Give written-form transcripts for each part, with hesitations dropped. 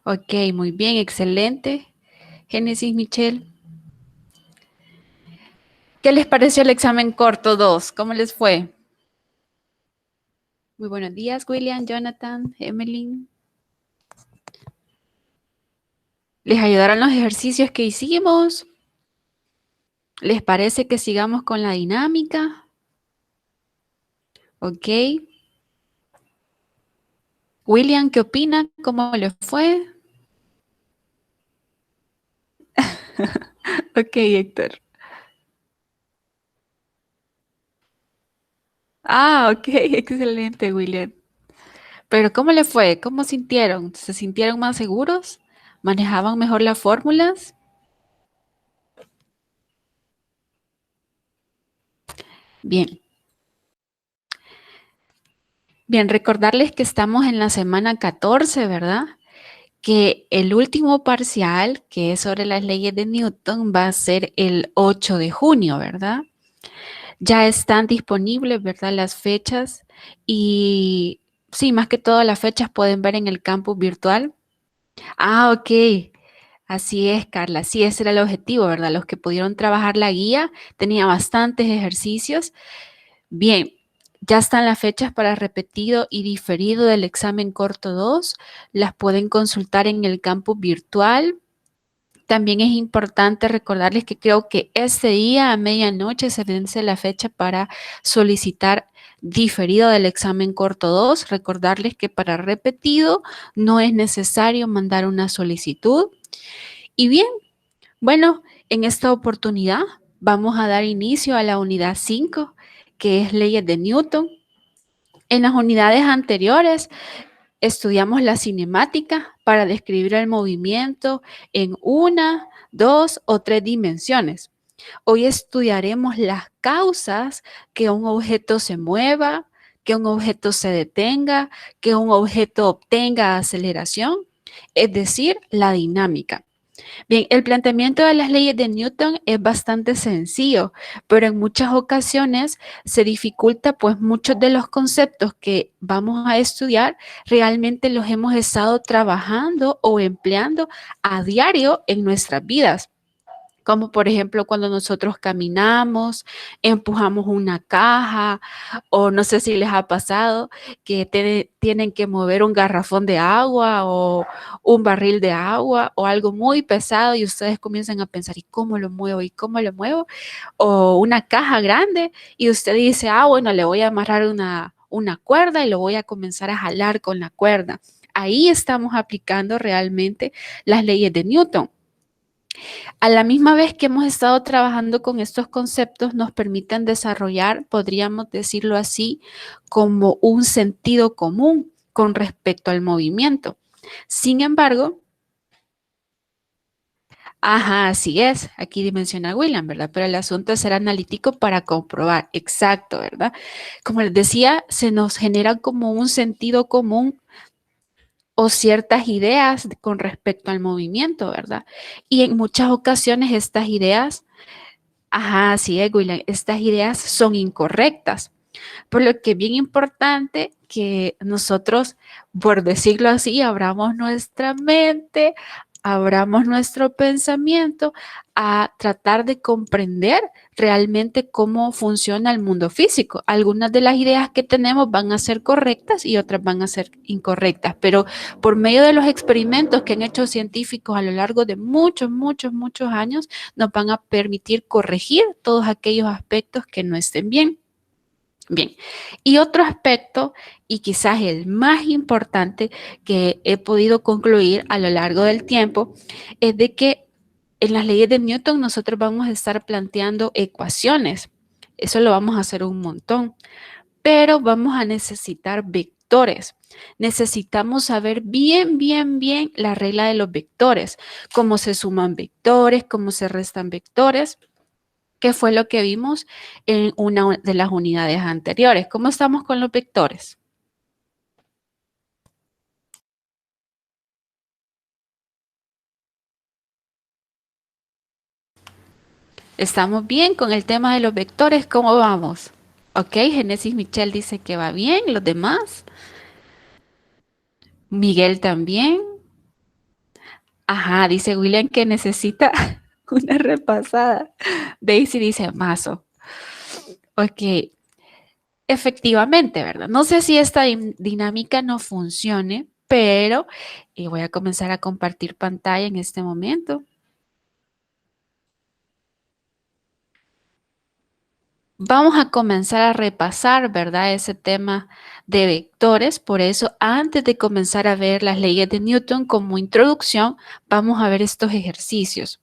Ok, muy bien, excelente. Génesis, Michelle. ¿Qué les pareció el examen corto 2? ¿Cómo les fue? Muy buenos días, William, Jonathan, Emily. ¿Les ayudaron los ejercicios que hicimos? ¿Les parece que sigamos con la dinámica? Ok. William, ¿qué opina? ¿Cómo le fue? Ok, Héctor. Ah, ok, excelente, William. Pero ¿cómo le fue? ¿Cómo sintieron? ¿Se sintieron más seguros? ¿Manejaban mejor las fórmulas? Bien. Bien, recordarles que estamos en la semana 14, ¿verdad? Que el último parcial, que es sobre las leyes de Newton, va a ser el 8 de junio, ¿verdad? Ya están disponibles, ¿verdad? Las fechas y sí, más que todo las fechas pueden ver en el campus virtual. Ah, ok. Así es, Carla. Sí, ese era el objetivo, ¿verdad? Los que pudieron trabajar la guía, tenía bastantes ejercicios. Bien, ya están las fechas para repetido y diferido del examen corto 2. Las pueden consultar en el campus virtual. También es importante recordarles que creo que este día a medianoche se vence la fecha para solicitar diferido del examen corto 2. Recordarles que para repetido no es necesario mandar una solicitud. Y bien, bueno, en esta oportunidad vamos a dar inicio a la unidad 5, que es leyes de Newton. En las unidades anteriores estudiamos la cinemática para describir el movimiento en una, dos o tres dimensiones. Hoy estudiaremos las causas que un objeto se mueva, que un objeto se detenga, que un objeto obtenga aceleración, es decir, la dinámica. Bien, el planteamiento de las leyes de Newton es bastante sencillo, pero en muchas ocasiones se dificulta, pues muchos de los conceptos que vamos a estudiar realmente los hemos estado trabajando o empleando a diario en nuestras vidas. Como por ejemplo cuando nosotros caminamos, empujamos una caja o no sé si les ha pasado que tienen que mover un garrafón de agua o un barril de agua o algo muy pesado y ustedes comienzan a pensar, ¿y cómo lo muevo? ¿Y cómo lo muevo? O una caja grande y usted dice, ah, bueno, le voy a amarrar una cuerda y lo voy a comenzar a jalar con la cuerda. Ahí estamos aplicando realmente las leyes de Newton. A la misma vez que hemos estado trabajando con estos conceptos, nos permiten desarrollar, podríamos decirlo así, como un sentido común con respecto al movimiento. Sin embargo, ajá, así es, aquí dimensiona William, ¿verdad? Pero el asunto es ser analítico para comprobar, exacto, ¿verdad? Como les decía, se nos genera como un sentido común o ciertas ideas con respecto al movimiento, ¿verdad? Y en muchas ocasiones estas ideas. Ajá, sí, William, estas ideas son incorrectas, por lo que es bien importante que nosotros, por decirlo así, abramos nuestra mente, abramos nuestro pensamiento a tratar de comprender realmente cómo funciona el mundo físico. Algunas de las ideas que tenemos van a ser correctas y otras van a ser incorrectas, pero por medio de los experimentos que han hecho científicos a lo largo de muchos años, nos van a permitir corregir todos aquellos aspectos que no estén bien. Bien, y otro aspecto, y quizás el más importante que he podido concluir a lo largo del tiempo, es de que en las leyes de Newton nosotros vamos a estar planteando ecuaciones. Eso lo vamos a hacer un montón, pero vamos a necesitar vectores. Necesitamos saber bien la regla de los vectores, cómo se suman vectores, cómo se restan vectores, que fue lo que vimos en una de las unidades anteriores. ¿Cómo estamos con los vectores? ¿Estamos bien con el tema de los vectores? ¿Cómo vamos? Ok, Génesis Michelle dice que va bien, los demás. Miguel también. Ajá, dice William que necesita una repasada. Daisy dice mazo. Ok, efectivamente, ¿verdad? No sé si esta dinámica no funcione, pero voy a comenzar a compartir pantalla en este momento. Vamos a comenzar a repasar, ¿verdad? Ese tema de vectores. Por eso, antes de comenzar a ver las leyes de Newton como introducción, vamos a ver estos ejercicios.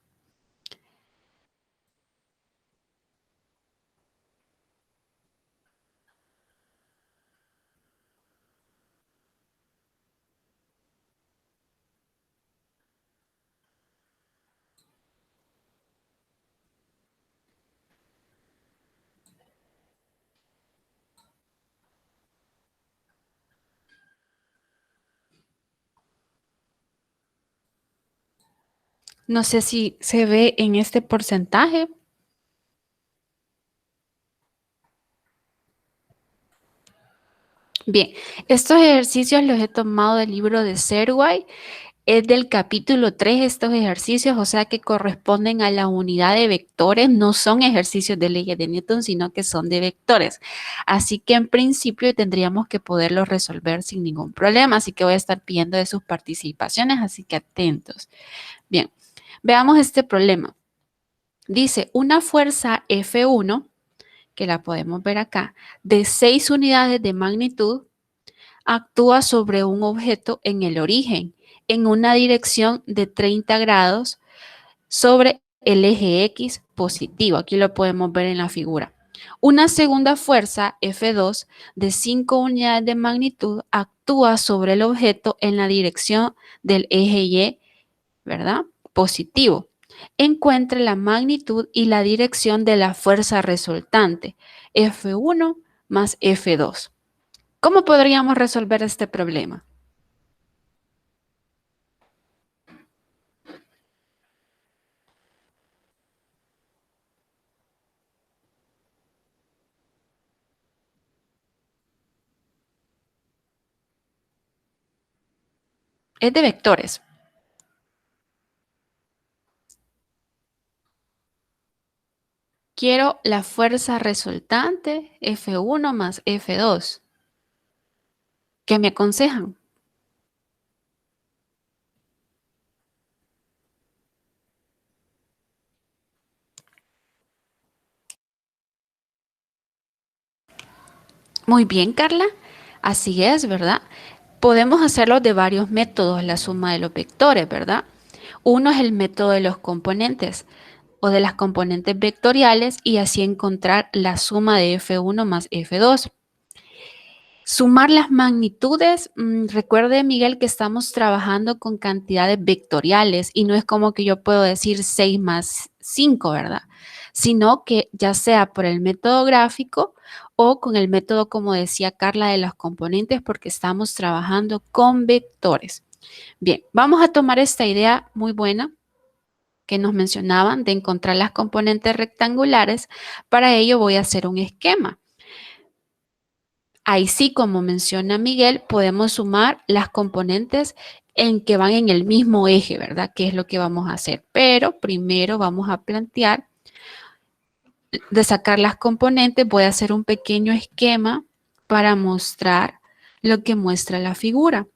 No sé si se ve en este porcentaje. Bien, estos ejercicios los he tomado del libro de Serway. Es del capítulo 3 estos ejercicios, o sea que corresponden a la unidad de vectores. No son ejercicios de leyes de Newton, sino que son de vectores. Así que en principio tendríamos que poderlos resolver sin ningún problema. Así que voy a estar pidiendo de sus participaciones, así que atentos. Bien, veamos este problema. Dice, una fuerza F1, que la podemos ver acá, de 6 unidades de magnitud, actúa sobre un objeto en el origen, en una dirección de 30 grados sobre el eje X positivo. Aquí lo podemos ver en la figura. Una segunda fuerza, F2, de 5 unidades de magnitud, actúa sobre el objeto en la dirección del eje Y, ¿verdad? Positivo. Encuentre la magnitud y la dirección de la fuerza resultante, F1 más F2. ¿Cómo podríamos resolver este problema? Es de vectores. Quiero la fuerza resultante, F1 más F2. ¿Qué me aconsejan? Muy bien, Carla. Así es, ¿verdad? Podemos hacerlo de varios métodos, la suma de los vectores, ¿verdad? Uno es el método de los componentes o de las componentes vectoriales y así encontrar la suma de F1 más F2. Sumar las magnitudes, recuerde Miguel que estamos trabajando con cantidades vectoriales y no es como que yo puedo decir 6 más 5, ¿verdad? Sino que ya sea por el método gráfico o con el método, como decía Carla, de los componentes porque estamos trabajando con vectores. Bien, vamos a tomar esta idea muy buena que nos mencionaban de encontrar las componentes rectangulares. Para ello voy a hacer un esquema. Ahí sí, como menciona Miguel, podemos sumar las componentes en que van en el mismo eje, ¿verdad? ¿Qué es lo que vamos a hacer? Pero primero vamos a plantear de sacar las componentes. Voy a hacer un pequeño esquema para mostrar lo que muestra la figura.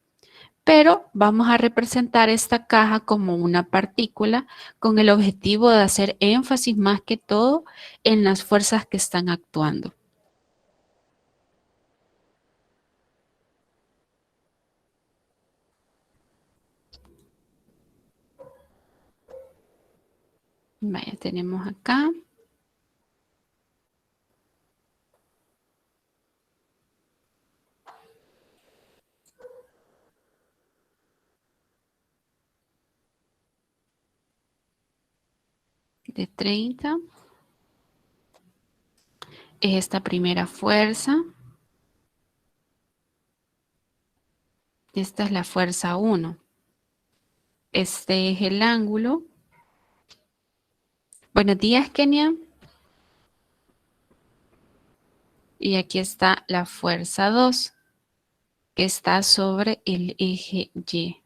Pero vamos a representar esta caja como una partícula con el objetivo de hacer énfasis más que todo en las fuerzas que están actuando. Vaya, tenemos acá. De 30 es esta primera fuerza. Esta es la fuerza 1. Este es el ángulo. Buenos días, Kenia. Y aquí está la fuerza 2, que está sobre el eje Y.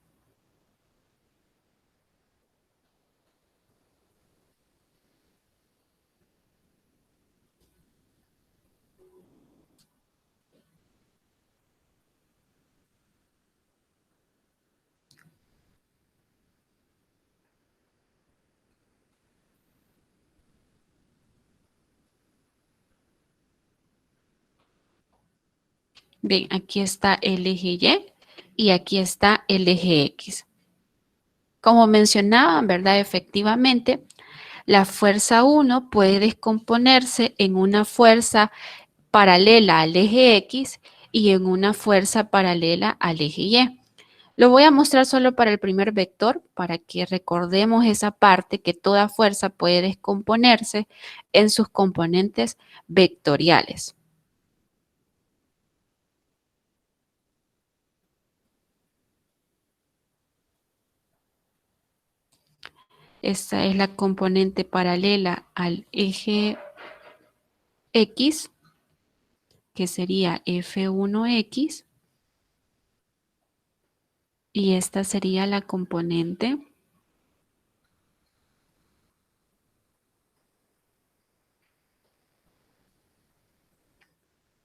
Bien, aquí está el eje Y y aquí está el eje X. Como mencionaban, ¿verdad? Efectivamente, la fuerza 1 puede descomponerse en una fuerza paralela al eje X y en una fuerza paralela al eje Y. Lo voy a mostrar solo para el primer vector, para que recordemos esa parte que toda fuerza puede descomponerse en sus componentes vectoriales. Esta es la componente paralela al eje X, que sería F1X, y esta sería la componente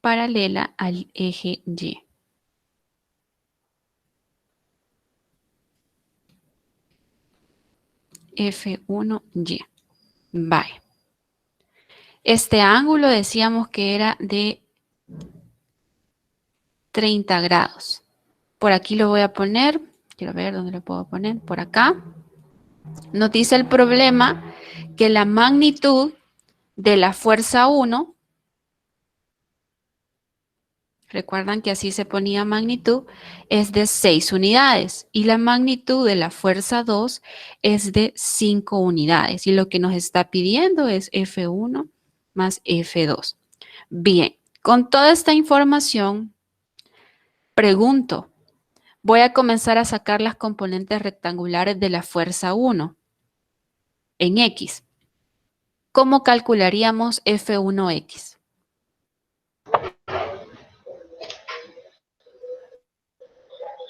paralela al eje Y. F1Y. Vale. Este ángulo decíamos que era de 30 grados. Por aquí lo voy a poner. Quiero ver dónde lo puedo poner. Por acá. Nos dice el problema que la magnitud de la fuerza 1, recuerdan que así se ponía magnitud, es de 6 unidades y la magnitud de la fuerza 2 es de 5 unidades. Y lo que nos está pidiendo es F1 más F2. Bien, con toda esta información, pregunto, voy a comenzar a sacar las componentes rectangulares de la fuerza 1 en X. ¿Cómo calcularíamos F1X?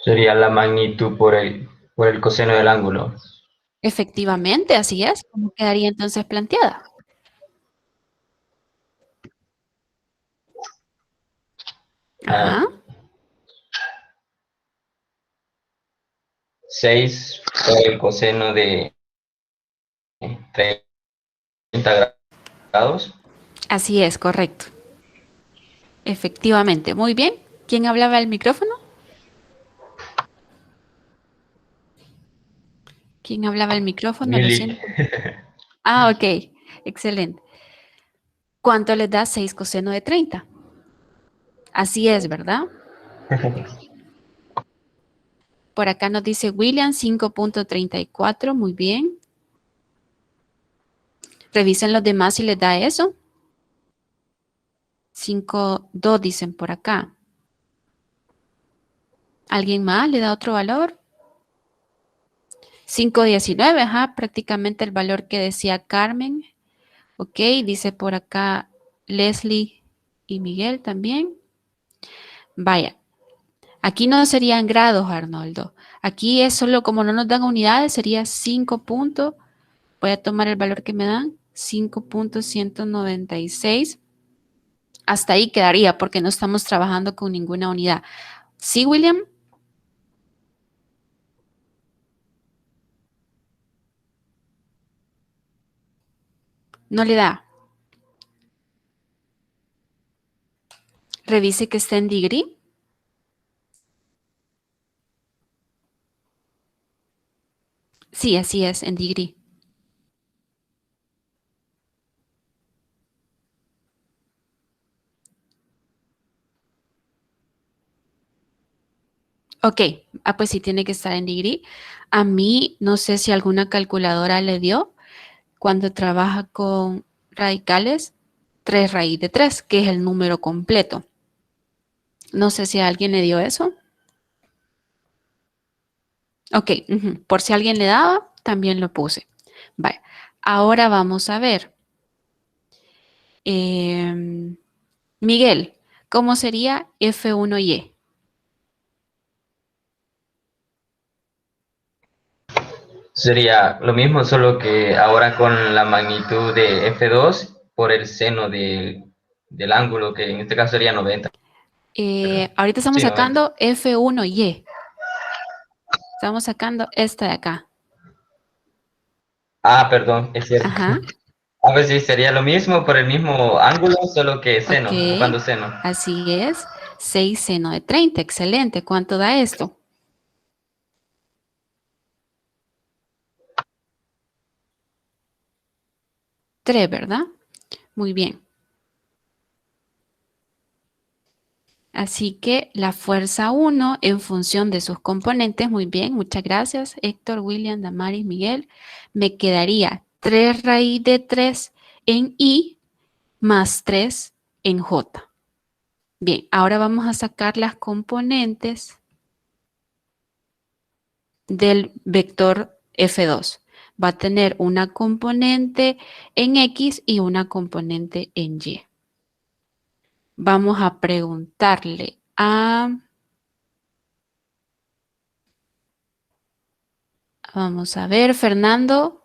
Sería la magnitud por el coseno del ángulo. Efectivamente, así es. ¿Cómo quedaría entonces planteada? Ah, Ajá. 6 por el coseno de 30 grados. Así es, correcto. Efectivamente. Muy bien. ¿Quién hablaba al micrófono? ¿Quién hablaba al micrófono? Lo Mili. siento. Ah, ok. Excelente. ¿Cuánto les da 6 coseno de 30? Así es, ¿verdad? Por acá nos dice William 5.34. Muy bien. Revisen los demás si les da eso. 5.2 dicen por acá. ¿Alguien más le da otro valor? 5.19, ajá, prácticamente el valor que decía Carmen. Ok, dice por acá Leslie y Miguel también. Vaya, aquí no serían grados, Arnoldo. Aquí es solo como no nos dan unidades, sería 5 puntos. Voy a tomar el valor que me dan, 5.196. Hasta ahí quedaría porque no estamos trabajando con ninguna unidad. ¿Sí, William? No le da. Revise que esté en degree. Sí, así es, en degree. Ok, pues sí tiene que estar en degree. A mí, no sé si alguna calculadora le dio cuando trabaja con radicales, 3 raíz de 3, que es el número completo. No sé si a alguien le dio eso. Ok, por si alguien le daba, también lo puse. Vale, ahora vamos a ver. Miguel, ¿cómo sería F1Y? Sería lo mismo, solo que ahora con la magnitud de F2 por el seno del ángulo, que en este caso sería 90. Ahorita estamos Sí, 90. sacando F1Y. Estamos sacando esta de acá. Ah, perdón, es cierto. Ajá, A ver si sería lo mismo por el mismo ángulo, solo que ok, seno, ocupando seno. así es. 6 seno de 30. Excelente. ¿Cuánto da esto? 3, ¿verdad? Muy bien. Así que la fuerza 1 en función de sus componentes, muy bien, muchas gracias Héctor, William, Damaris, Miguel, me quedaría 3 raíz de 3 en I más 3 en J. Bien, ahora vamos a sacar las componentes del vector F2. Va a tener una componente en X y una componente en Y. Vamos a preguntarle a... Vamos a ver, Fernando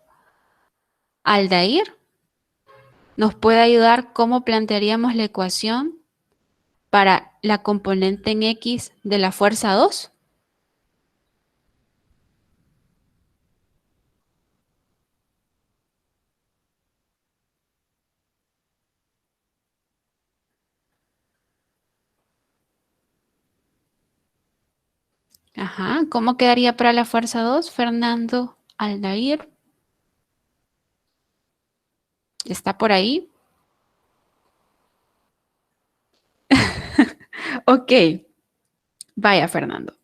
Aldair, ¿nos puede ayudar cómo plantearíamos la ecuación para la componente en X de la fuerza 2? Ajá, ¿cómo quedaría para la fuerza 2, Fernando Aldair? ¿Está por ahí? Ok, vaya Fernando.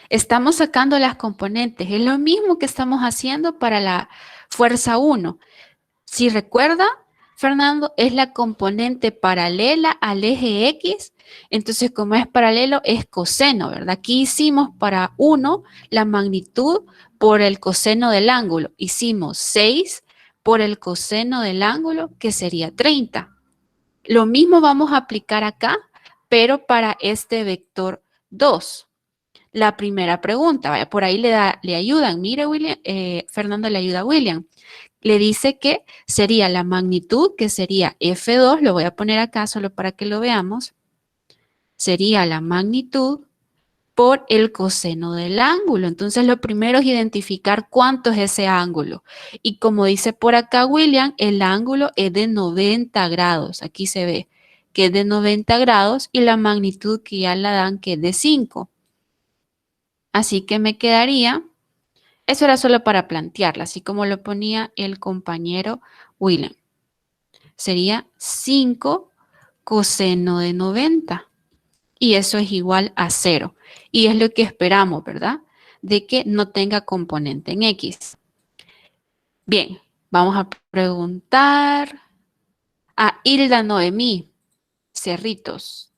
Estamos sacando las componentes. Es lo mismo que estamos haciendo para la fuerza 1. Si recuerda, Fernando, es la componente paralela al eje X. Entonces, como es paralelo, es coseno, ¿verdad? Aquí hicimos para 1 la magnitud por el coseno del ángulo. Hicimos 6 por el coseno del ángulo, que sería 30. Lo mismo vamos a aplicar acá, pero para este vector 2. La primera pregunta, vaya, por ahí le ayudan. Mire, William, Fernando le ayuda a William. Le dice que sería la magnitud, que sería F2, lo voy a poner acá solo para que lo veamos, sería la magnitud por el coseno del ángulo. Entonces, lo primero es identificar cuánto es ese ángulo. Y como dice por acá William, el ángulo es de 90 grados. Aquí se ve que es de 90 grados y la magnitud que ya la dan que es de 5. Así que me quedaría, eso era solo para plantearla, así como lo ponía el compañero William. Sería 5 coseno de 90. Y eso es igual a 0. Y es lo que esperamos, ¿verdad? De que no tenga componente en X. Bien, vamos a preguntar a Hilda Noemí Cerritos.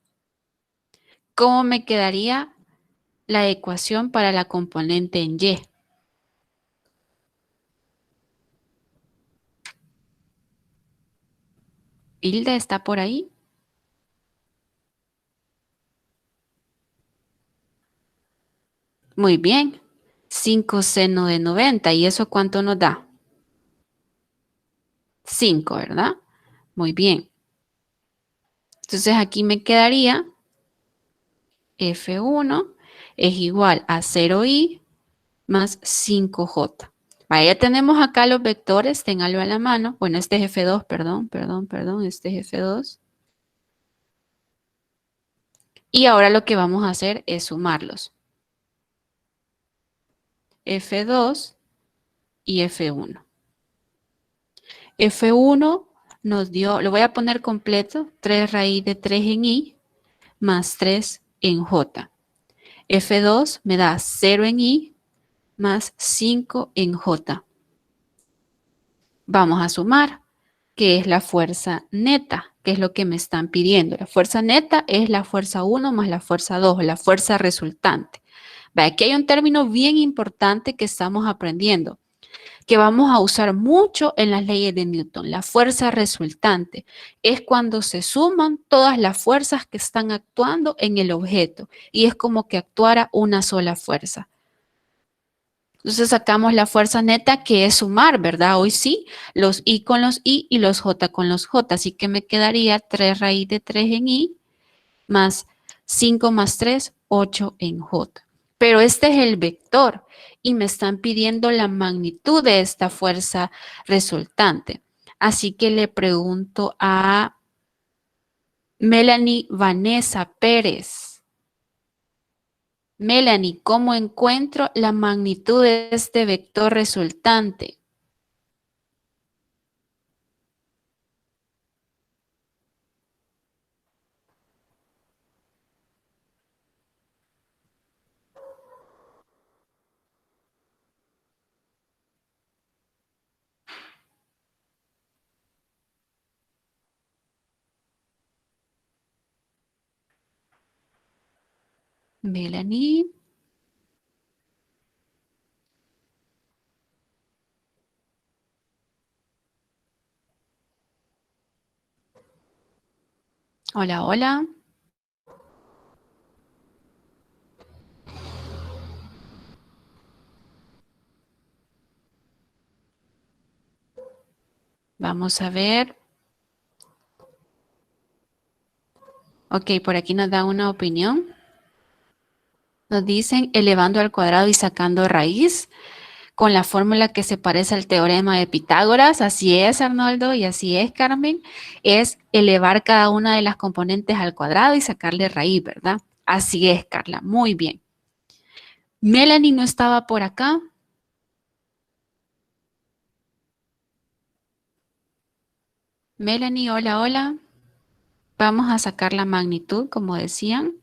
¿Cómo me quedaría la ecuación para la componente en Y? ¿Hilda está por ahí? Muy bien. 5 seno de 90. ¿Y eso cuánto nos da? 5, ¿verdad? Muy bien. Entonces aquí me quedaría F1 es igual a 0i más 5j. Vaya, tenemos acá los vectores, ténganlo a la mano. Bueno, este es F2, perdón, este es F2. Y ahora lo que vamos a hacer es sumarlos. F2 y F1. F1 nos dio, lo voy a poner completo, 3 raíz de 3 en I más 3 en J. F2 me da 0 en I más 5 en J. Vamos a sumar, que es la fuerza neta, que es lo que me están pidiendo. La fuerza neta es la fuerza 1 más la fuerza 2, la fuerza resultante. Aquí hay un término bien importante que estamos aprendiendo, que vamos a usar mucho en las leyes de Newton. La fuerza resultante es cuando se suman todas las fuerzas que están actuando en el objeto y es como que actuara una sola fuerza. Entonces sacamos la fuerza neta, que es sumar, ¿verdad? Hoy sí, los I con los I y los J con los J. Así que me quedaría 3 raíz de 3 en I más 5 más 3, 8 en J. Pero este es el vector y me están pidiendo la magnitud de esta fuerza resultante. Así que le pregunto a Melanie Vanessa Pérez. Melanie, ¿cómo encuentro la magnitud de este vector resultante? Melanie. Hola, hola. Vamos a ver. Ok, por aquí nos da una opinión. Nos dicen elevando al cuadrado y sacando raíz con la fórmula que se parece al teorema de Pitágoras. Así es, Arnoldo, y así es, Carmen. Es elevar cada una de las componentes al cuadrado y sacarle raíz, ¿verdad? Así es, Carla. Muy bien. Melanie no estaba por acá. Melanie, hola, hola. Vamos a sacar la magnitud, como decían.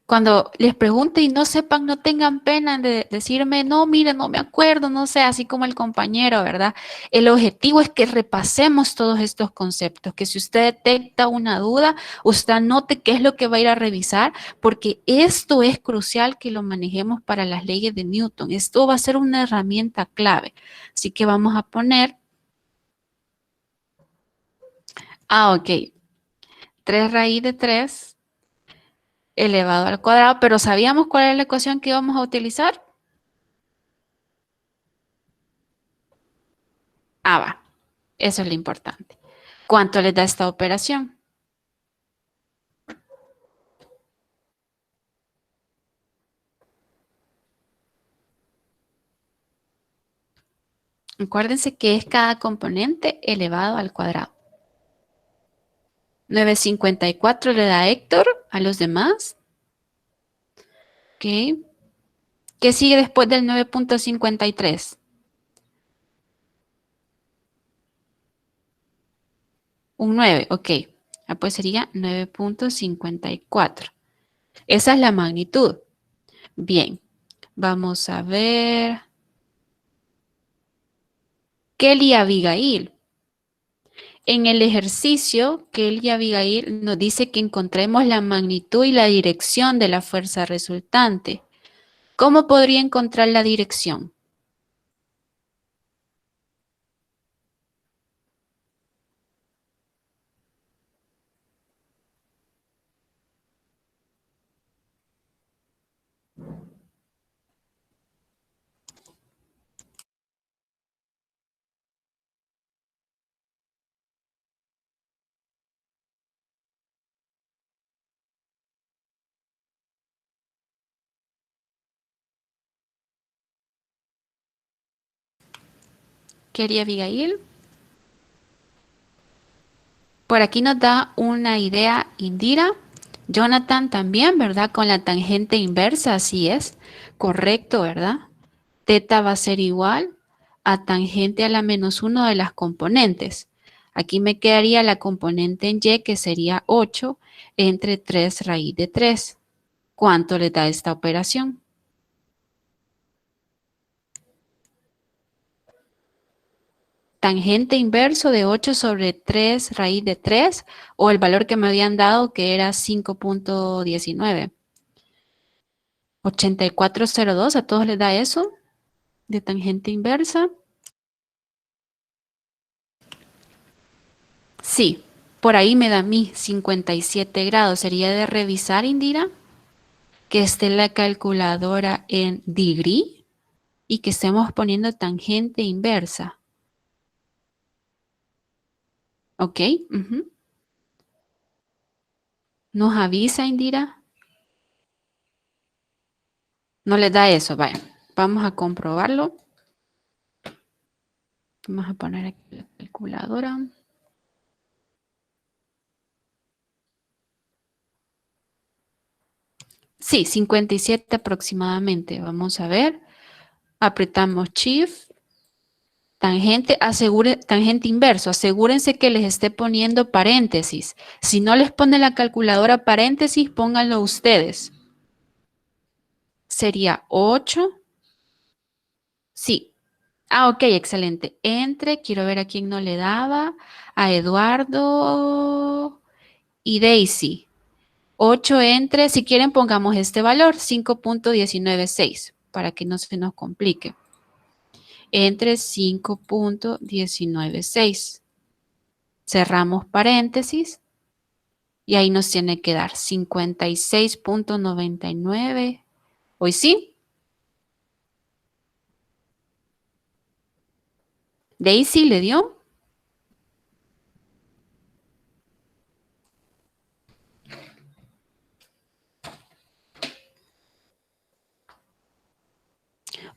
Cuando les pregunte y no sepan, no tengan pena de decirme, no, mire, no me acuerdo, no sé, así como el compañero, ¿verdad? El objetivo es que repasemos todos estos conceptos, que si usted detecta una duda, usted anote qué es lo que va a ir a revisar, porque esto es crucial que lo manejemos para las leyes de Newton. Esto va a ser una herramienta clave. Así que vamos a poner, ok, 3 raíz de 3 elevado al cuadrado, pero ¿sabíamos cuál es la ecuación que íbamos a utilizar? Va. Eso es lo importante. ¿Cuánto les da esta operación? Acuérdense que es cada componente elevado al cuadrado. 9,54 le da Héctor a los demás. Ok. ¿Qué sigue después del 9,53? Un 9, ok. Pues sería 9,54. Esa es la magnitud. Bien, vamos a ver. Kelly Abigail. En el ejercicio, Kelly Abigail nos dice que encontremos la magnitud y la dirección de la fuerza resultante. ¿Cómo podría encontrar la dirección? Kelly Abigail. Por aquí nos da una idea Indira. Jonathan también, ¿verdad? Con la tangente inversa, así es. Correcto, ¿verdad? Teta va a ser igual a tangente a la -1 de las componentes. Aquí me quedaría la componente en y, que sería 8 entre 3 raíz de 3. ¿Cuánto le da esta operación? Tangente inverso de 8 sobre 3 raíz de 3, o el valor que me habían dado, que era 5,19. 8402, ¿a todos les da eso? De tangente inversa. Sí, por ahí me da a mí 57 grados. Sería de revisar, Indira, que esté la calculadora en degree y que estemos poniendo tangente inversa. ¿Ok? ¿Nos avisa, Indira? No les da eso, vaya. Vamos a comprobarlo. Vamos a poner aquí la calculadora. Sí, 57 aproximadamente. Vamos a ver. Apretamos Shift, tangente inverso. Asegúrense que les esté poniendo paréntesis. Si no les pone la calculadora paréntesis, pónganlo ustedes. Sería 8. Sí. Ah, ok, excelente. Entre, quiero ver a quién no le daba. A Eduardo y Daisy. 8 entre, si quieren pongamos este valor, 5.196, para que no se nos complique. Entre 5.196. Cerramos paréntesis y ahí nos tiene que dar 56.99. ¿Hoy sí? ¿Daisy le dio?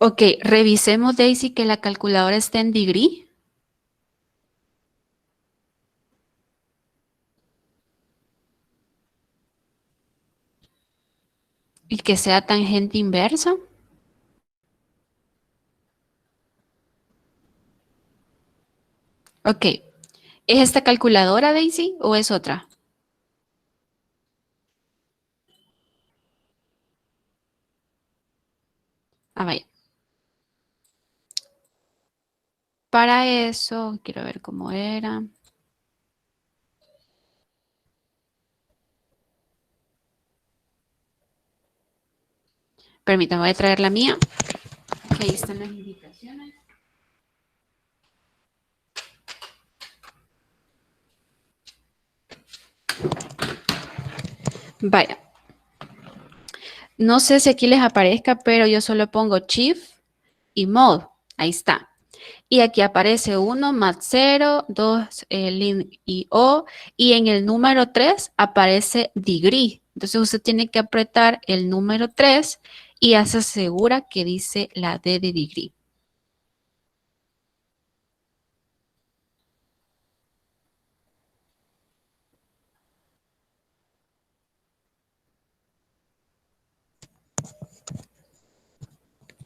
Ok, revisemos, Daisy, que la calculadora esté en degree. Y que sea tangente inversa. Ok. ¿Es esta calculadora, Daisy, o es otra? Ah, vaya. Para eso, quiero ver cómo era. Permítame, voy a traer la mía. Que ahí están las indicaciones. Vaya. No sé si aquí les aparezca, pero yo solo pongo Shift y Mode. Ahí está. Y aquí aparece 1 más 0, 2 lin y O. Y en el número 3 aparece degree. Entonces usted tiene que apretar el número 3 y ya se asegura que dice la D de degree.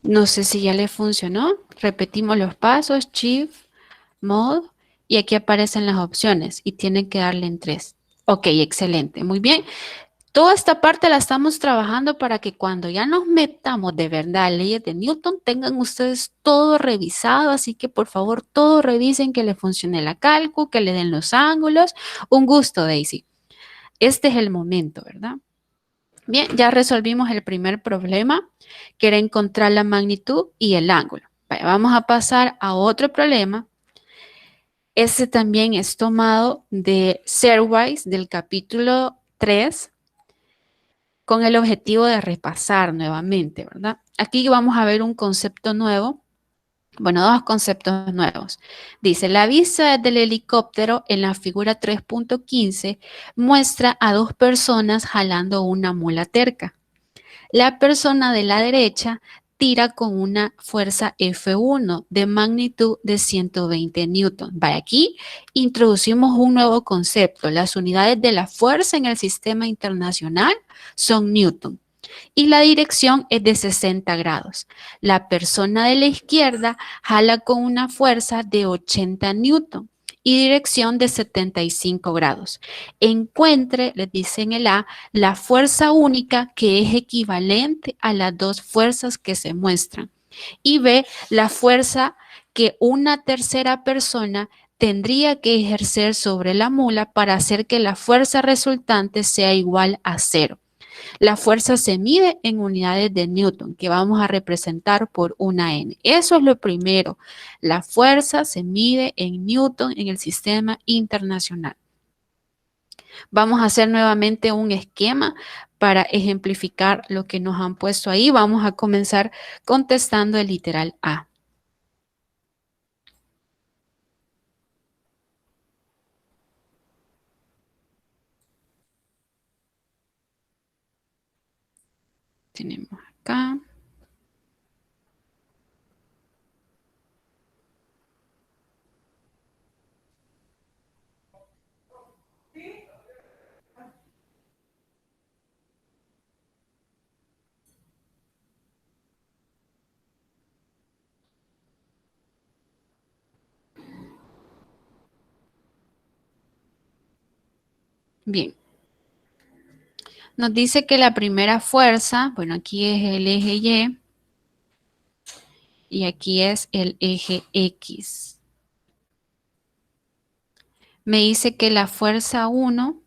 No sé si ya le funcionó. Repetimos los pasos, Shift, Mode, y aquí aparecen las opciones y tienen que darle en 3. Ok, excelente, muy bien. Toda esta parte la estamos trabajando para que cuando ya nos metamos de verdad a leyes de Newton, tengan ustedes todo revisado, así que por favor todo revisen que le funcione la cálculo, que le den los ángulos. Un gusto, Daisy. Este es el momento, ¿verdad? Bien, ya resolvimos el primer problema, que era encontrar la magnitud y el ángulo. Vamos a pasar a otro problema. Este también es tomado de Serwise, del capítulo 3, con el objetivo de repasar nuevamente, ¿verdad? Aquí vamos a ver un concepto nuevo. Bueno, dos conceptos nuevos. Dice, la vista del helicóptero en la figura 3.15 muestra a dos personas jalando una mula terca. La persona de la derecha tira con una fuerza F1 de magnitud de 120 newton. Vaya, aquí introducimos un nuevo concepto. Las unidades de la fuerza en el sistema internacional son newton y la dirección es de 60 grados. La persona de la izquierda jala con una fuerza de 80 newton y dirección de 75 grados. Encuentre, les dice en el A, la fuerza única que es equivalente a las dos fuerzas que se muestran. Y B, la fuerza que una tercera persona tendría que ejercer sobre la mula para hacer que la fuerza resultante sea igual a cero. La fuerza se mide en unidades de Newton, que vamos a representar por una N. Eso es lo primero. La fuerza se mide en Newton en el sistema internacional. Vamos a hacer nuevamente un esquema para ejemplificar lo que nos han puesto ahí. Vamos a comenzar contestando el literal A. Tenemos acá. Bien. Nos dice que la primera fuerza, bueno, aquí es el eje y aquí es el eje X. Me dice que la fuerza 1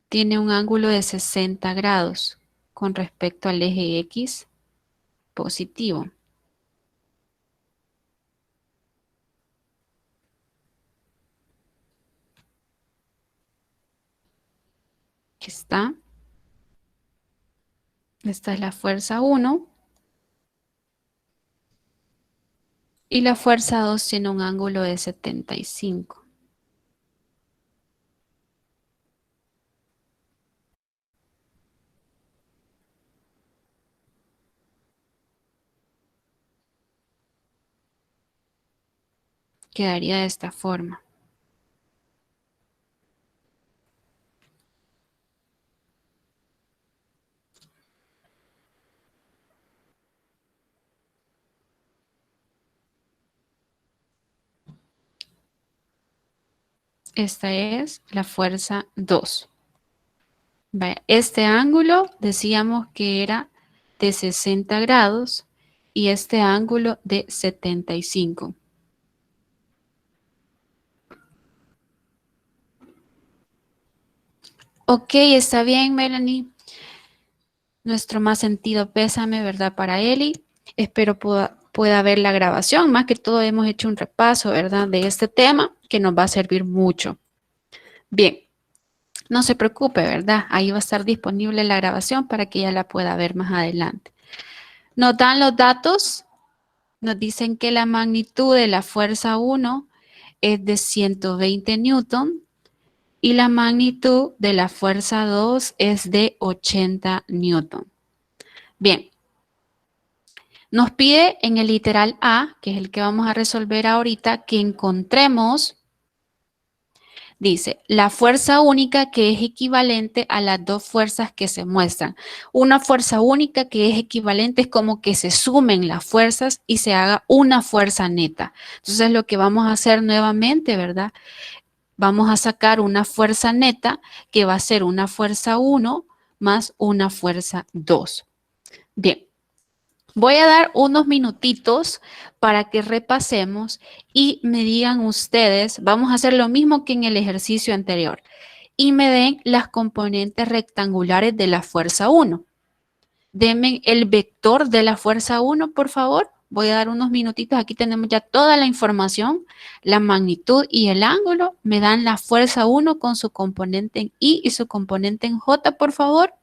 tiene un ángulo de 60 grados con respecto al eje X positivo. Aquí está. Esta es la fuerza 1. Y la fuerza 2 tiene un ángulo de 75. Quedaría de esta forma. Esta es la fuerza 2. Vaya, este ángulo decíamos que era de 60 grados y este ángulo de 75. Ok, está bien, Melanie. Nuestro más sentido pésame, ¿verdad? Para Eli. Espero pueda ver la grabación. Más que todo hemos hecho un repaso, ¿verdad? De este tema que nos va a servir mucho. Bien, no se preocupe, ¿verdad? Ahí va a estar disponible la grabación para que ella la pueda ver más adelante. Nos dan los datos. Nos dicen que la magnitud de la fuerza 1 es de 120 newton y la magnitud de la fuerza 2 es de 80 newton. Bien, nos pide en el literal A, que es el que vamos a resolver ahorita, que encontremos, dice, la fuerza única que es equivalente a las dos fuerzas que se muestran. Una fuerza única que es equivalente es como que se sumen las fuerzas y se haga una fuerza neta. Entonces lo que vamos a hacer nuevamente, ¿verdad? Vamos a sacar una fuerza neta que va a ser una fuerza 1 más una fuerza 2. Bien. Voy a dar unos minutitos para que repasemos y me digan ustedes, vamos a hacer lo mismo que en el ejercicio anterior, y me den las componentes rectangulares de la fuerza 1. Denme el vector de la fuerza 1, por favor. Voy a dar unos minutitos, aquí tenemos ya toda la información, la magnitud y el ángulo. Me dan la fuerza 1 con su componente en I y su componente en J, por favor.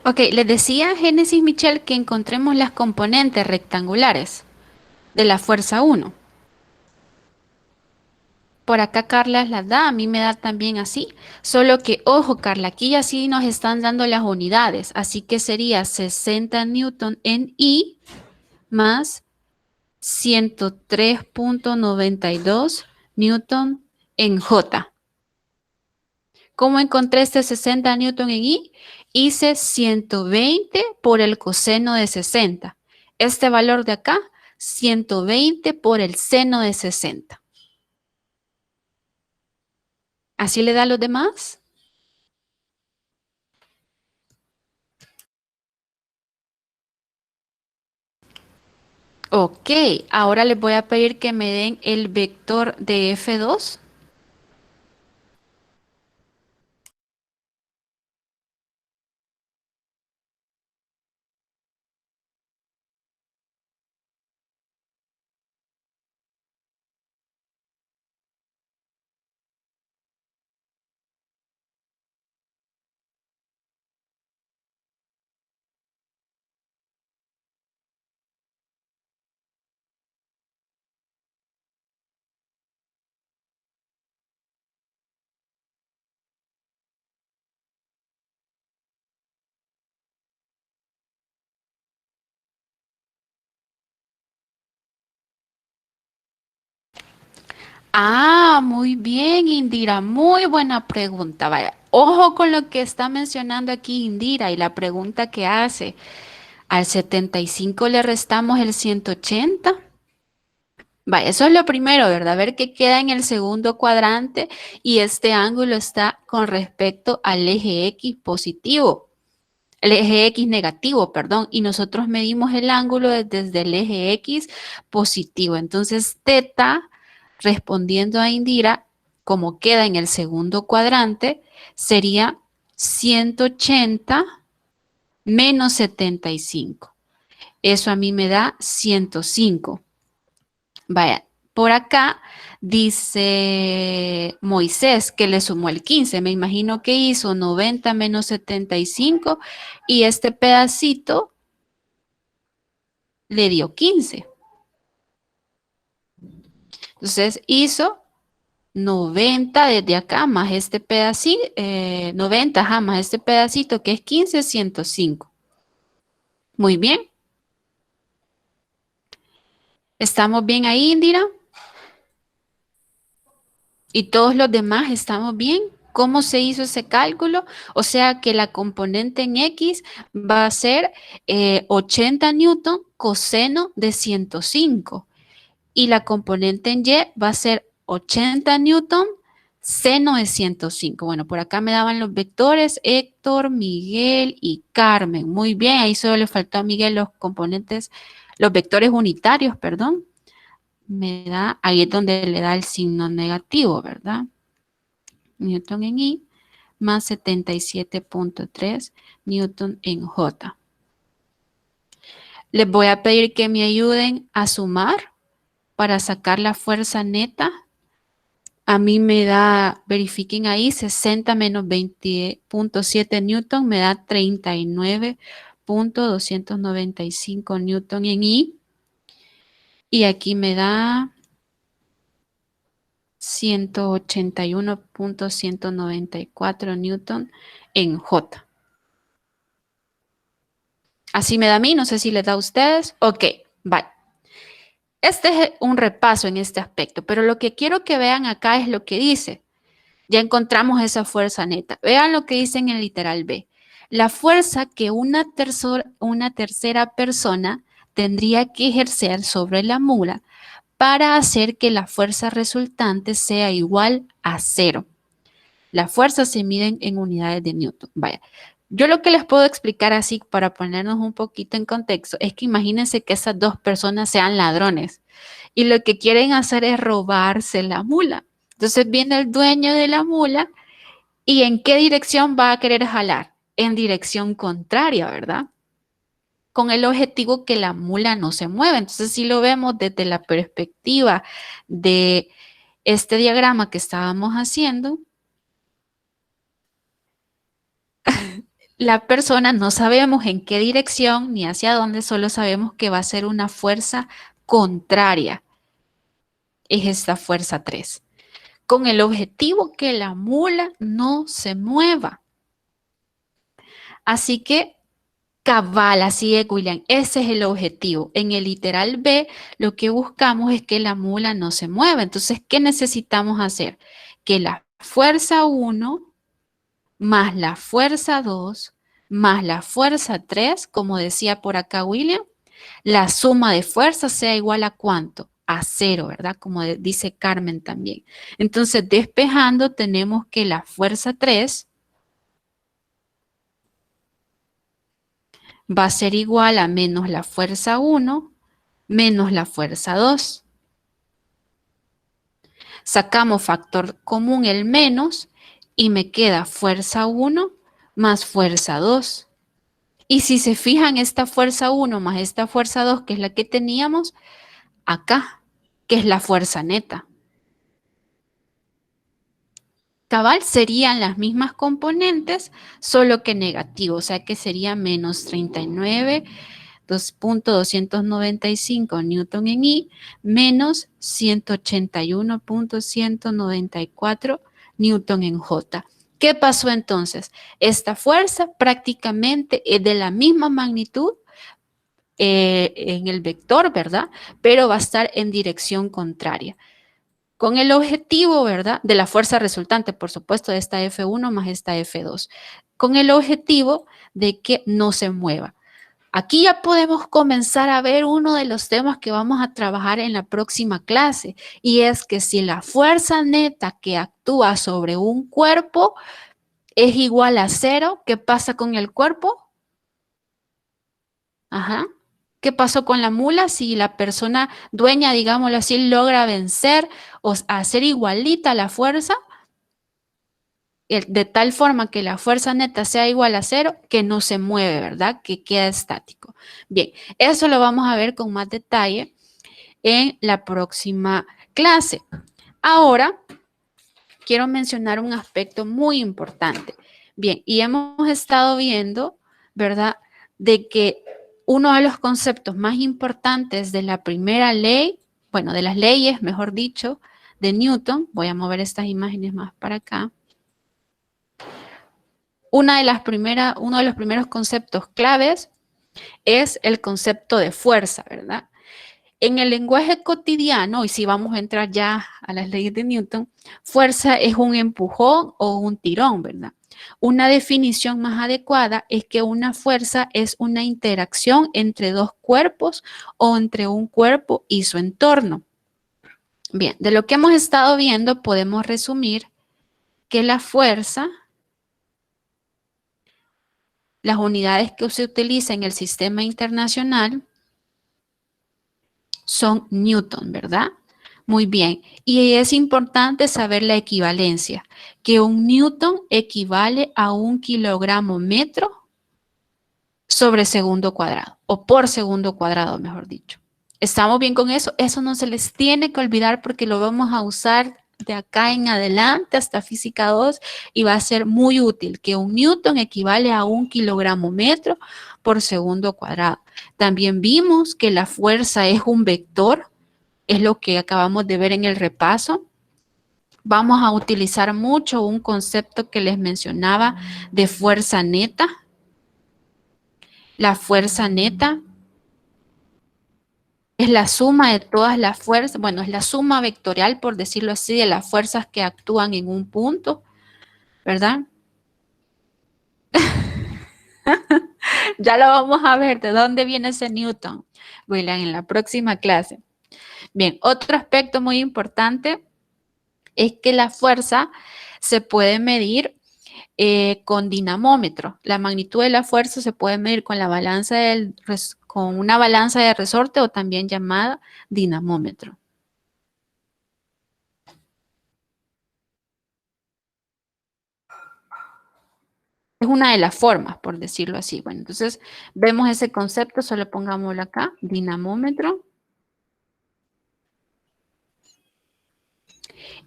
Ok, les decía Génesis Michel que encontremos las componentes rectangulares de la fuerza 1. Por acá Carla las da, a mí me da también así. Solo que, ojo Carla, aquí ya sí nos están dando las unidades. Así que sería 60 newton en I más 103.92 newton en J. ¿Cómo encontré este 60 newton en I? Hice 120 por el coseno de 60. Este valor de acá, 120 por el seno de 60. ¿Así le da a los demás? Ok, ahora les voy a pedir que me den el vector de F2. Ah, muy bien, Indira, muy buena pregunta. Vaya, ojo con lo que está mencionando aquí Indira y la pregunta que hace. Al 75 le restamos el 180. Vaya, eso es lo primero, ¿verdad? Ver qué queda en el segundo cuadrante y este ángulo está con respecto al eje X positivo. El eje X negativo, perdón, y nosotros medimos el ángulo desde el eje X positivo. Entonces, teta, respondiendo a Indira, como queda en el segundo cuadrante, sería 180 menos 75. Eso a mí me da 105. Vaya, por acá dice Moisés que le sumó el 15. Me imagino que hizo 90 menos 75 y este pedacito le dio 15. Entonces hizo 90 desde acá más este pedacito, 90 ajá, más este pedacito que es 15, 105. Muy bien. ¿Estamos bien ahí, Indira? ¿Y todos los demás estamos bien? ¿Cómo se hizo ese cálculo? O sea que la componente en X va a ser 80 newton coseno de 105 y la componente en Y va a ser 80 newton seno de 105. Bueno, por acá me daban los vectores Héctor, Miguel y Carmen. Muy bien, ahí solo le faltó a Miguel los componentes, los vectores unitarios, perdón. Me da, ahí es donde le da el signo negativo, ¿verdad? Newton en I más 77.3 Newton en J. Les voy a pedir que me ayuden a sumar para sacar la fuerza neta. A mí me da, verifiquen ahí, 60 menos 20.7 Newton me da 39.295 Newton en I. Y aquí me da 181.194 Newton en J. Así me da a mí, no sé si les da a ustedes. Ok, vale. Este es un repaso en este aspecto, pero lo que quiero que vean acá es lo que dice. Ya encontramos esa fuerza neta. Vean lo que dice en el literal B. La fuerza que una tercera persona tendría que ejercer sobre la mula para hacer que la fuerza resultante sea igual a cero. Las fuerzas se miden en unidades de Newton. Vaya, yo lo que les puedo explicar así para ponernos un poquito en contexto es que imagínense que esas dos personas sean ladrones y lo que quieren hacer es robarse la mula. Entonces viene el dueño de la mula y ¿en qué dirección va a querer jalar? En dirección contraria, ¿verdad? Con el objetivo que la mula no se mueva. Entonces, si lo vemos desde la perspectiva de este diagrama que estábamos haciendo, la persona no sabemos en qué dirección ni hacia dónde, solo sabemos que va a ser una fuerza contraria. Es esta fuerza 3, con el objetivo que la mula no se mueva. Así que cabal, así es, William, ese es el objetivo. En el literal B, lo que buscamos es que la mula no se mueva. Entonces, ¿qué necesitamos hacer? Que la fuerza 1 más la fuerza 2 más la fuerza 3, como decía por acá William, la suma de fuerzas sea igual a ¿cuánto? A cero, ¿verdad? Como dice Carmen también. Entonces, despejando, tenemos que la fuerza 3 va a ser igual a menos la fuerza 1 menos la fuerza 2. Sacamos factor común el menos y me queda fuerza 1 más fuerza 2. Y si se fijan, esta fuerza 1 más esta fuerza 2, que es la que teníamos acá, que es la fuerza neta. Cabal serían las mismas componentes, solo que negativo, o sea que sería menos 39.295 newton en I menos 181.194 newton en J. ¿Qué pasó entonces? Esta fuerza prácticamente es de la misma magnitud en el vector, ¿verdad? Pero va a estar en dirección contraria. Con el objetivo, ¿verdad? De la fuerza resultante, por supuesto, de esta F1 más esta F2. Con el objetivo de que no se mueva. Aquí ya podemos comenzar a ver uno de los temas que vamos a trabajar en la próxima clase, y es que si la fuerza neta que actúa sobre un cuerpo es igual a 0, ¿qué pasa con el cuerpo? Ajá. ¿Qué pasó con la mula? Si la persona dueña, digámoslo así, logra vencer o hacer igualita la fuerza, de tal forma que la fuerza neta sea igual a 0, que no se mueve, ¿verdad? Que queda estático. Bien, eso lo vamos a ver con más detalle en la próxima clase. Ahora, quiero mencionar un aspecto muy importante. Bien, y hemos estado viendo, ¿verdad? De que uno de los conceptos más importantes de la primera ley, bueno, de las leyes, mejor dicho, de Newton, voy a mover estas imágenes más para acá. Uno de los primeros conceptos claves es el concepto de fuerza, ¿verdad? En el lenguaje cotidiano, y si vamos a entrar ya a las leyes de Newton, fuerza es un empujón o un tirón, ¿verdad? Una definición más adecuada es que una fuerza es una interacción entre dos cuerpos o entre un cuerpo y su entorno. Bien, de lo que hemos estado viendo podemos resumir que la fuerza, las unidades que se utilizan en el sistema internacional son Newton, ¿verdad? Muy bien. Y es importante saber la equivalencia, que un Newton equivale a 1 kg/m sobre segundo cuadrado, o por segundo cuadrado, mejor dicho. ¿Estamos bien con eso? Eso no se les tiene que olvidar porque lo vamos a usar de acá en adelante hasta física 2 y va a ser muy útil, que un Newton equivale a 1 kg/m por segundo cuadrado. También vimos que la fuerza es un vector, es lo que acabamos de ver en el repaso. Vamos a utilizar mucho un concepto que les mencionaba de fuerza neta. La fuerza neta es la suma de todas las fuerzas, bueno, es la suma vectorial, por decirlo así, de las fuerzas que actúan en un punto, ¿verdad? Ya lo vamos a ver, ¿de dónde viene ese Newton? William, en la próxima clase. Bien, otro aspecto muy importante es que la fuerza se puede medir con dinamómetro. La magnitud de la fuerza se puede medir con con una balanza de resorte o también llamada dinamómetro. Es una de las formas, por decirlo así. Bueno, entonces vemos ese concepto, solo pongámoslo acá, dinamómetro.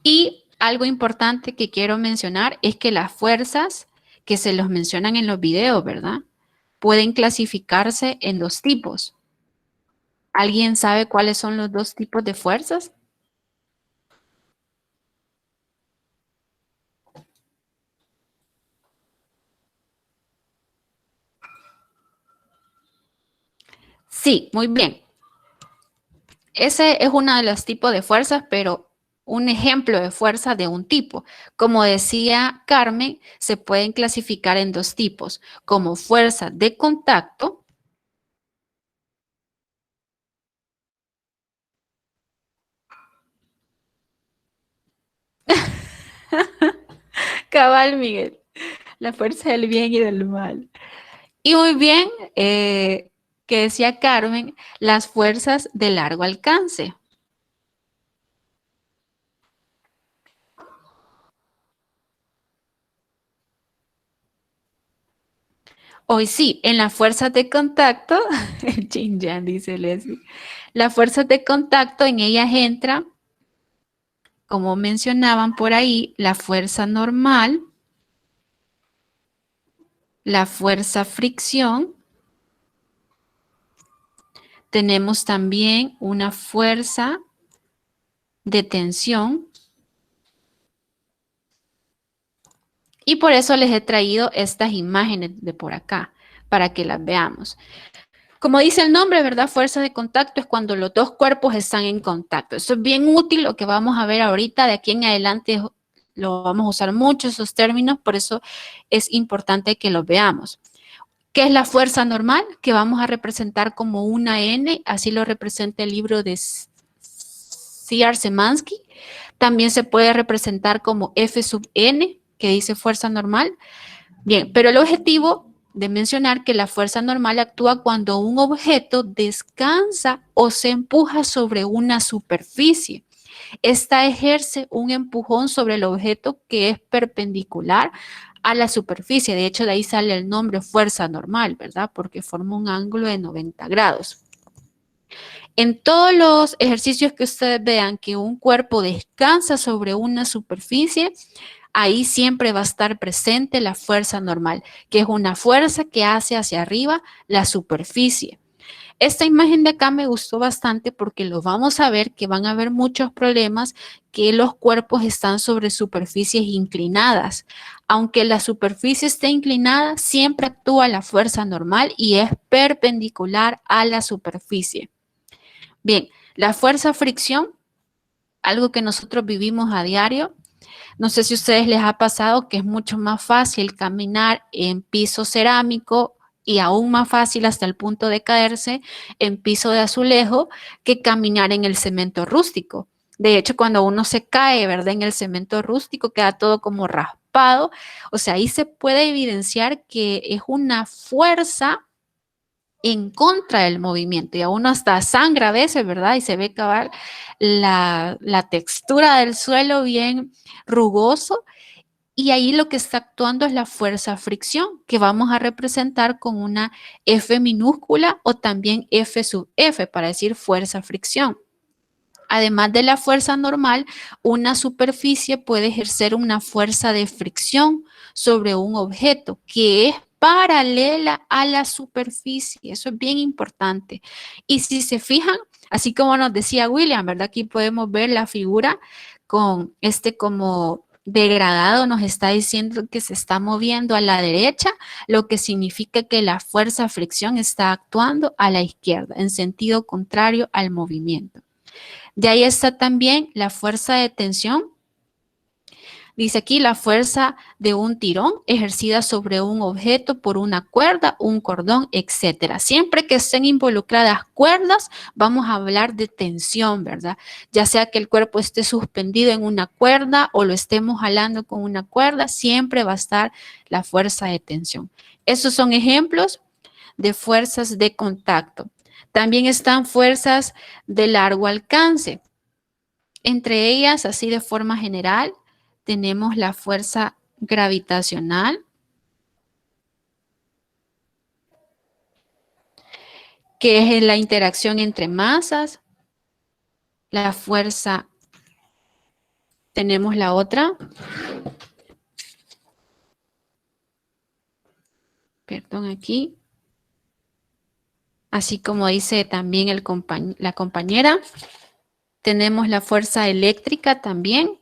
Y algo importante que quiero mencionar es que las fuerzas que se los mencionan en los videos, ¿verdad? Pueden clasificarse en dos tipos. ¿Alguien sabe cuáles son los dos tipos de fuerzas? Sí, muy bien. Ese es uno de los tipos de fuerzas, pero un ejemplo de fuerza de un tipo. Como decía Carmen, se pueden clasificar en dos tipos, como fuerza de contacto. Cabal, Miguel, la fuerza del bien y del mal. Y muy bien, que decía Carmen, las fuerzas de largo alcance. Hoy sí, en las fuerzas de contacto, Chinyan, dice Leslie, las fuerzas de contacto, en ellas entra, como mencionaban por ahí, la fuerza normal, la fuerza fricción, tenemos también una fuerza de tensión, y por eso les he traído estas imágenes de por acá, para que las veamos. Como dice el nombre, ¿verdad? Fuerza de contacto es cuando los dos cuerpos están en contacto. Eso es bien útil, lo que vamos a ver ahorita, de aquí en adelante lo vamos a usar mucho esos términos, por eso es importante que los veamos. ¿Qué es la fuerza normal? Que vamos a representar como una N, así lo representa el libro de C.R. Szymanski. También se puede representar como F sub N, que dice fuerza normal. Bien, pero el objetivo de mencionar que la fuerza normal actúa cuando un objeto descansa o se empuja sobre una superficie. Esta ejerce un empujón sobre el objeto que es perpendicular a la superficie. De hecho, de ahí sale el nombre fuerza normal, ¿verdad? Porque forma un ángulo de 90 grados. En todos los ejercicios que ustedes vean que un cuerpo descansa sobre una superficie, ahí siempre va a estar presente la fuerza normal, que es una fuerza que hace hacia arriba la superficie. Esta imagen de acá me gustó bastante porque lo vamos a ver que van a haber muchos problemas que los cuerpos están sobre superficies inclinadas. Aunque la superficie esté inclinada, siempre actúa la fuerza normal y es perpendicular a la superficie. Bien, la fuerza fricción, algo que nosotros vivimos a diario. No sé si a ustedes les ha pasado que es mucho más fácil caminar en piso cerámico y aún más fácil hasta el punto de caerse en piso de azulejo que caminar en el cemento rústico. De hecho, cuando uno se cae, ¿verdad? En el cemento rústico queda todo como raspado. O sea, ahí se puede evidenciar que es una fuerza en contra del movimiento y a uno hasta sangra a veces, ¿verdad? Y se ve cabal la textura del suelo bien rugoso y ahí lo que está actuando es la fuerza fricción que vamos a representar con una F minúscula o también F sub F para decir fuerza fricción. Además de la fuerza normal, una superficie puede ejercer una fuerza de fricción sobre un objeto que es paralela a la superficie. Eso es bien importante. Y si se fijan, así como nos decía William, ¿verdad? Aquí podemos ver la figura con este como degradado, nos está diciendo que se está moviendo a la derecha, lo que significa que la fuerza fricción está actuando a la izquierda, en sentido contrario al movimiento. De ahí está también la fuerza de tensión. Dice aquí la fuerza de un tirón ejercida sobre un objeto por una cuerda, un cordón, etcétera. Siempre que estén involucradas cuerdas, vamos a hablar de tensión, ¿verdad? Ya sea que el cuerpo esté suspendido en una cuerda o lo estemos jalando con una cuerda, siempre va a estar la fuerza de tensión. Esos son ejemplos de fuerzas de contacto. También están fuerzas de largo alcance. Entre ellas, así de forma general, tenemos la fuerza gravitacional, que es la interacción entre masas. La fuerza, tenemos la otra. Perdón, aquí. Así como dice también la compañera. Tenemos la fuerza eléctrica también.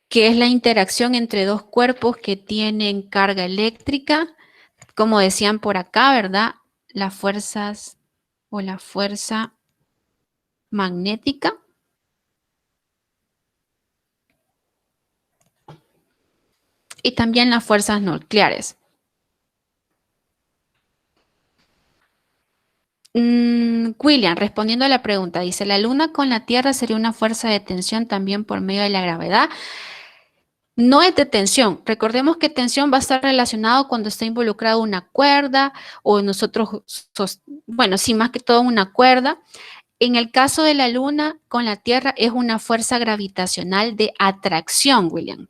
Que es la interacción entre dos cuerpos que tienen carga eléctrica. Como decían por acá, ¿verdad? Las fuerzas o la fuerza magnética. Y también las fuerzas nucleares. William, respondiendo a la pregunta, dice, ¿la Luna con la Tierra sería una fuerza de tensión también por medio de la gravedad? No es de tensión. Recordemos que tensión va a estar relacionado cuando está involucrada una cuerda o nosotros, bueno, sí, más que todo una cuerda. En el caso de la Luna con la Tierra es una fuerza gravitacional de atracción, William.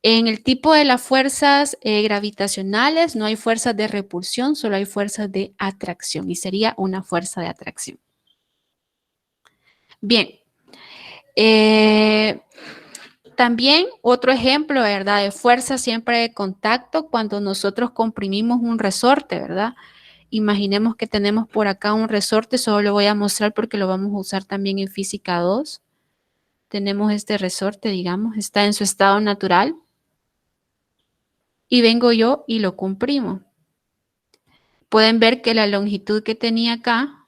En el tipo de las fuerzas gravitacionales no hay fuerzas de repulsión, solo hay fuerzas de atracción y sería una fuerza de atracción. Bien. También otro ejemplo, ¿verdad? De fuerza siempre de contacto cuando nosotros comprimimos un resorte, ¿verdad? Imaginemos que tenemos por acá un resorte, solo lo voy a mostrar porque lo vamos a usar también en física 2. Tenemos este resorte, digamos, está en su estado natural. Y vengo yo y lo comprimo. Pueden ver que la longitud que tenía acá,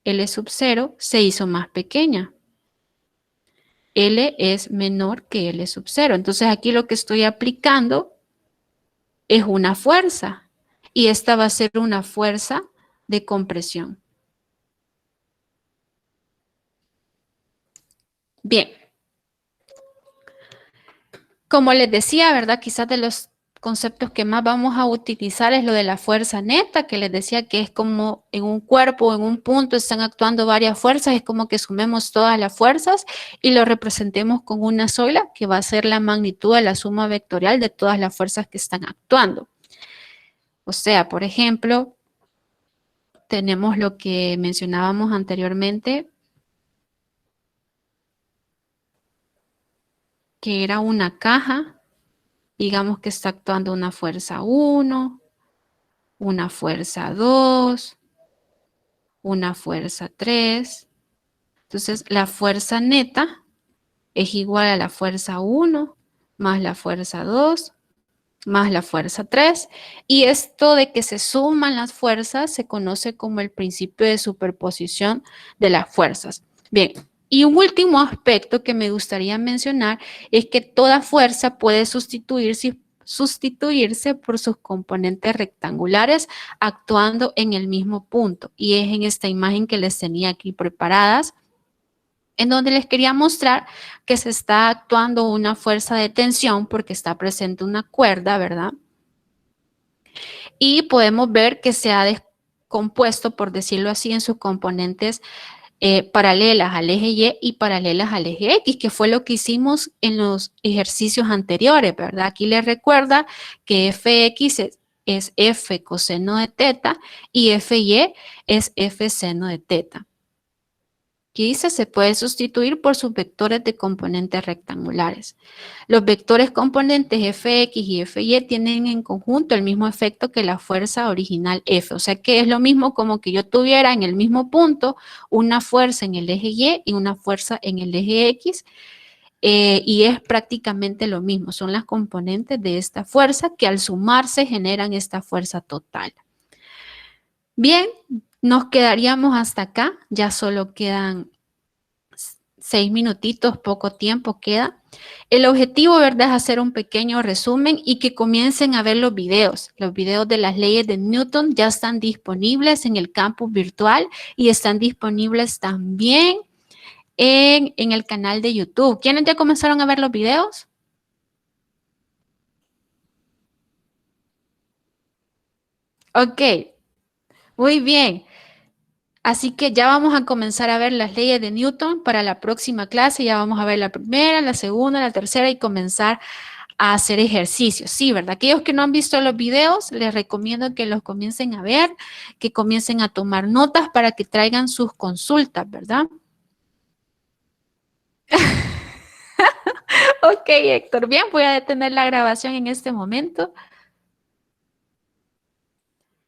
L sub 0, se hizo más pequeña. L es menor que L sub 0. Entonces aquí lo que estoy aplicando es una fuerza. Y esta va a ser una fuerza de compresión. Bien. Como les decía, ¿verdad? Quizás de los conceptos que más vamos a utilizar es lo de la fuerza neta, que les decía que es como en un cuerpo o en un punto están actuando varias fuerzas, es como que sumemos todas las fuerzas y lo representemos con una sola, que va a ser la magnitud de la suma vectorial de todas las fuerzas que están actuando. O sea, por ejemplo, tenemos lo que mencionábamos anteriormente, que era una caja. Digamos que está actuando una fuerza 1, una fuerza 2, una fuerza 3. Entonces, la fuerza neta es igual a la fuerza 1 más la fuerza 2 más la fuerza 3. Y esto de que se suman las fuerzas se conoce como el principio de superposición de las fuerzas. Bien, y un último aspecto que me gustaría mencionar es que toda fuerza puede sustituirse por sus componentes rectangulares actuando en el mismo punto. Y es en esta imagen que les tenía aquí preparadas, en donde les quería mostrar que se está actuando una fuerza de tensión porque está presente una cuerda, ¿verdad? Y podemos ver que se ha descompuesto, por decirlo así, en sus componentes paralelas al eje Y y paralelas al eje X, que fue lo que hicimos en los ejercicios anteriores, ¿verdad? Aquí les recuerda que Fx es F coseno de teta y Fy es F seno de teta. Aquí dice, se puede sustituir por sus vectores de componentes rectangulares. Los vectores componentes Fx y Fy tienen en conjunto el mismo efecto que la fuerza original F. O sea que es lo mismo como que yo tuviera en el mismo punto una fuerza en el eje Y y una fuerza en el eje X. Y es prácticamente lo mismo. Son las componentes de esta fuerza que al sumarse generan esta fuerza total. Bien, nos quedaríamos hasta acá. Ya solo quedan 6 minutitos, poco tiempo queda. El objetivo, ¿verdad?, es hacer un pequeño resumen y que comiencen a ver los videos. Los videos de las leyes de Newton ya están disponibles en el campus virtual y están disponibles también en el canal de YouTube. ¿Quiénes ya comenzaron a ver los videos? Ok, muy bien. Así que ya vamos a comenzar a ver las leyes de Newton para la próxima clase. Ya vamos a ver la primera, la segunda, la tercera y comenzar a hacer ejercicios. Sí, ¿verdad? Aquellos que no han visto los videos, les recomiendo que los comiencen a ver, que comiencen a tomar notas para que traigan sus consultas, ¿verdad? Ok, Héctor. Bien, voy a detener la grabación en este momento.